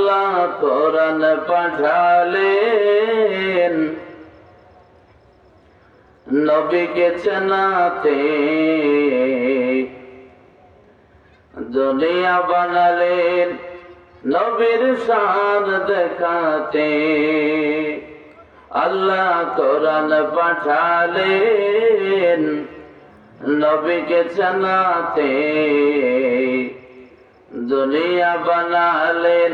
আল্লাহ কোরআন পাঠালেন নবীকে চেনাতে, দুনিয়া বানালেন নবীর শান দেখাতে। আল্লাহ কোরআন পাঠালেন নবীকে চেনাতে, দুনিয়া বানালেন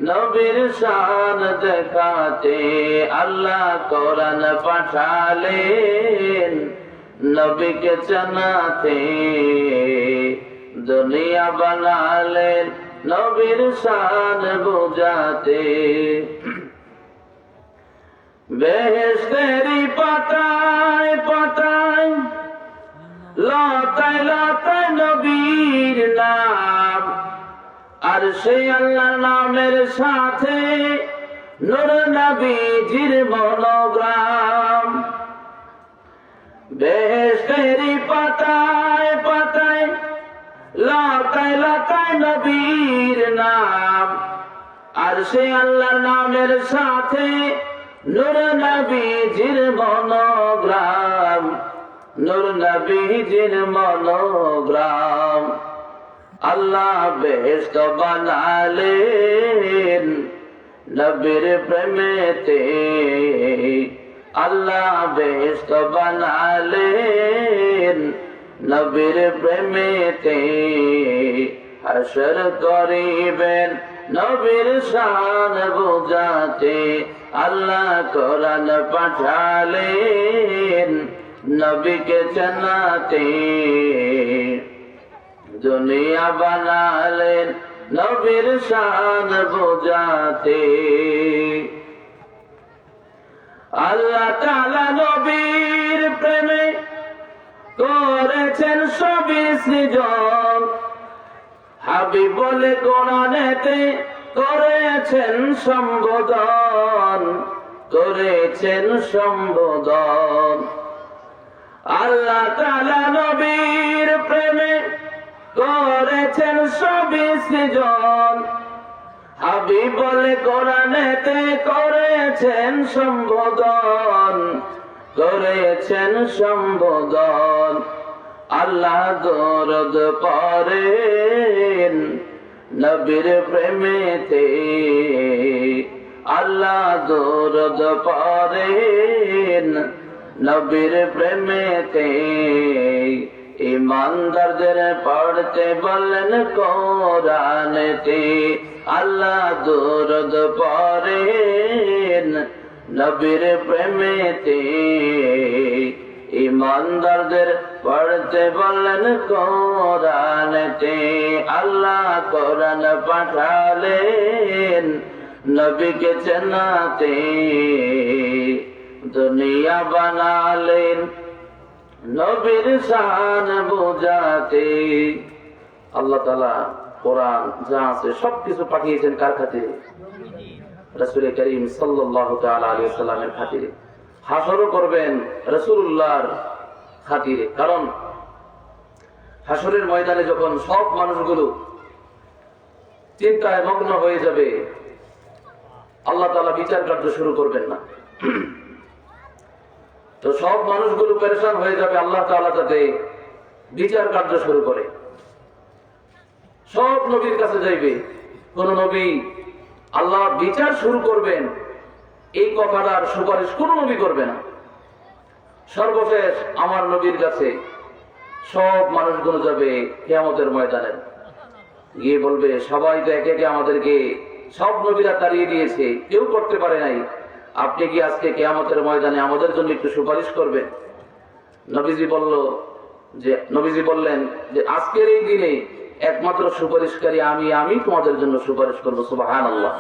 নবীর শান দেখাতে। আল্লাহ কোরআন পাঠালেন নবীকে চেনাতে, দুনিয়া বানালেন নবীর শান বোঝাতে। বেহেশতেরি পাতায় পাতায় লতায় লতায় নবীর নাম, আর সেই আল্লাহর নামের সাথে নূর নবীজির মনোগ্রাম। বেহেশতেরি পাতায় পাতায় লতায় লতায় নবীর নাম, আর সেই আল্লাহর নামের সাথে নূর নবীজির মনোগ্রাম, নূর নবীজির মনোগ্রাম। আল্লাহ বেহেশত বানালেন নবীর প্রেমেতে, আল্লাহ বেহেশত বানালেন নবীর প্রেমেতে। হাসর করিবেন নবীর শান বোঝাতে। আল্লাহ কোরআন পাঠালেন নবীকে চেনাতে, দুনিয়া বানালেন নবীর শান বোঝাতে। আল্লাহ তাআলা নবীর প্রেমে করেছেন সবই সৃজন, হাবিব বলে কোরআনেতে করেছেন সম্বোধন, করেছেন সম্বোধন। আল্লাহ তাআলা নবীর প্রেমে করেছেন সবই সৃজন, হাবিব বলে কোরআনেতে করেছেন সম্বোধন, করেছেন সম্বোধন। আল্লাহ দরদ করেন নবীর প্রেমেতে, আল্লাহ দরদ করেন নবীর প্রেমেতে। ইমানদারদের পড়তে বলেন কোরআনেতে, আল্লাহ দরদ করেন নবীর প্রেমেতে। ইমানদারদের পড়তে বলেন কোরআনেতে, আল্লাহ কোরআন পাঠালেন নবীকে চেনাতে, দুনিয়া বানালেন নবীর শান বোঝাতে। আল্লাহ তাআলা কোরআন যা আছে সবকিছু পাঠিয়েছেন কার খাতিরে? রাসূল করিম সাল্লাল্লাহু তাআলা আলাইহি ওয়াসাল্লামের খাতিরে। হাসরও করবেন রাসূলুল্লাহর খাতিরে। কারণ হাসরের ময়দানে যখন সব মানুষগুলো চিন্তায় মগ্ন হয়ে যাবে, আল্লাহ তাআলা বিচার কার্য শুরু করবেন না। তো সব মানুষগুলো পেরেশান হয়ে যাবে, আল্লাহ তাআলা যাতে বিচার কার্য শুরু করে। সব নবীর কাছে যাইবে, কোন নবী আল্লাহ বিচার শুরু করবেন এই কথাটার সুপারিশ কোন নবী করবে না। সর্বশেষ আমার নবীর কাছে সব মানুষগুলো যাবে কিয়ামতের ময়দানে, গিয়ে বলবে সবাই তো একে একে আমাদেরকে সব নবীরা তাড়িয়ে দিয়েছে, কেউ করতে পারে নাই, আপনি কি আজকে কিয়ামতের ময়দানে আমাদের জন্য একটু সুপারিশ করবেন? নবীজি বললেন যে আজকের এই দিনে একমাত্র সুপারিশকারী আমি তোমাদের জন্য সুপারিশ করবো। সুবহানাল্লাহ।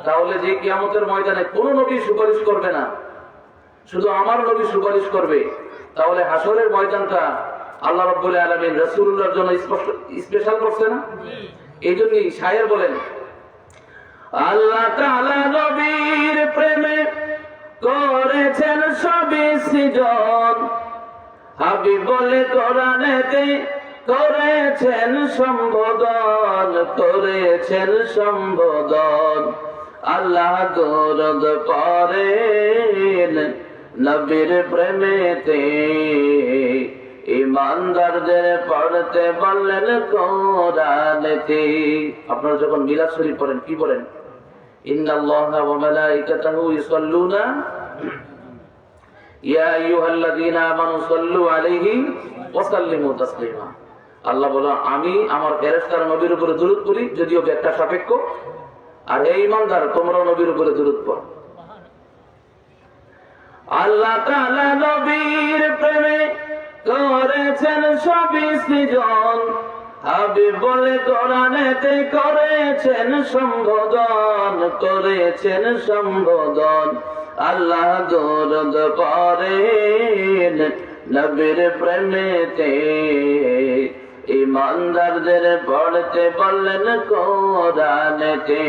তাহলে যে কিয়ামতের ময়দানে কোন নবী সুপারিশ করবে না, শুধু আমার নবী সুপারিশ করবে, তাহলে হাসরের ময়দানটা আল্লাহ রাব্বুল আলামিন রাসূলুল্লাহর জন্য স্পেশাল করছে না? এই জন্যই শায়ের বলেন, আল্লাহ তাআলা নবীর প্রেমে করেছেন সবই সৃজন, হাবিব বলে কোরআনেতে করেছেন সম্বোধন, করেছেন সম্বোধন। আল্লাহ দরুদ পড়েন নবীর প্রেমেতে, ইমানদারদের পড়তে বললেন কোরআনেতে। আপনারা যখন মিলাদ শরীফ পড়েন কি পড়েন? ইন্নাল্লাহা ওয়া মালাইকাতাহু ইউসাল্লুনা ইয়া আইয়ুহাল্লাযীনা আমানু সাল্লু আলাইহি ওয়া সাল্লিমু তাসলিমা। আল্লাহ বলে আমি আমার ফেরেশতারা নবীর উপরে দুরূদ পড়ি, যদিও ব্যাখ্যা সাপেক্ষ। আর হে ঈমানদার, তোমরাও নবীর উপরে দুরূদ পড়ো। আল্লাহ তাআলা নবীর প্রেমে করেছেন সবই সৃজন, হাবিব বলে কোরআনেতে করেছেন সম্বোধন, করেছেন সম্বোধন। আল্লাহ দরুদ পড়েন নবীর প্রেমেতে, ইমানদারদের পড়তে বললেন কোরআনেতে,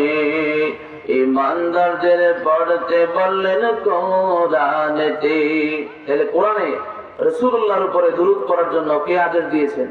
ইমানদারদের পড়তে বললেন কোরআনেতে। তাহলে কোরআনে রাসূলুল্লাহর উপরে দুরূদ পড়ার জন্য কে আদেশ দিয়েছেন?